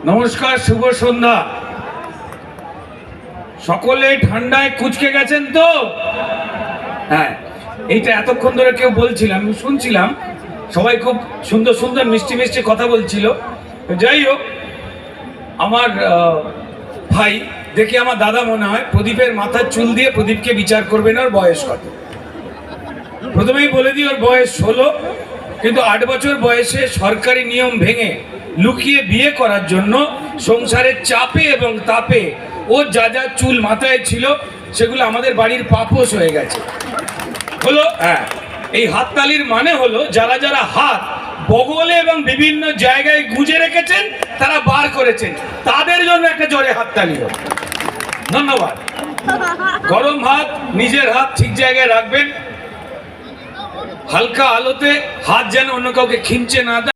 নমস্কার, শুভ সন্ধ্যা। সকলে ঠান্ডায় কুচকে গেছেন তো? হ্যাঁ, এইটা এতক্ষণ ধরে কেউ বলছিলাম, আমি শুনছিলাম, সবাই খুব সুন্দর সুন্দর মিষ্টি মিষ্টি কথা বলছিল। যাই হোক, আমার ভাই দেখে আমার দাদা মনে হয়, প্রদীপের মাথার চুল দিয়ে প্রদীপকে বিচার করবেন ওর বয়স কত। প্রথমেই বলে দিই, ওর বয়স 16, কিন্তু 8 বছর বয়সে সরকারি নিয়ম ভেঙে লুকিয়ে বিয়ে করার জন্য সংসারের চাপে এবং তাপে ওর যা যা চুল মাথায় ছিল সেগুলো আমাদের বাড়ির পাপোশ হয়ে গেছে। হলো হ্যাঁ, এই হাততালির মানে হলো যারা যারা হাত বগলে এবং বিভিন্ন জায়গায় গুঁজে রেখেছেন তারা বার করেছেন, তাদের জন্য একটা জোরে হাততালি হোক। ধন্যবাদ। গরম হাত, নিজের হাত ঠিক জায়গায় রাখবেন, হালকা আলোতে হাত যেন অন্য কাউকে খিঁচে না দেয়।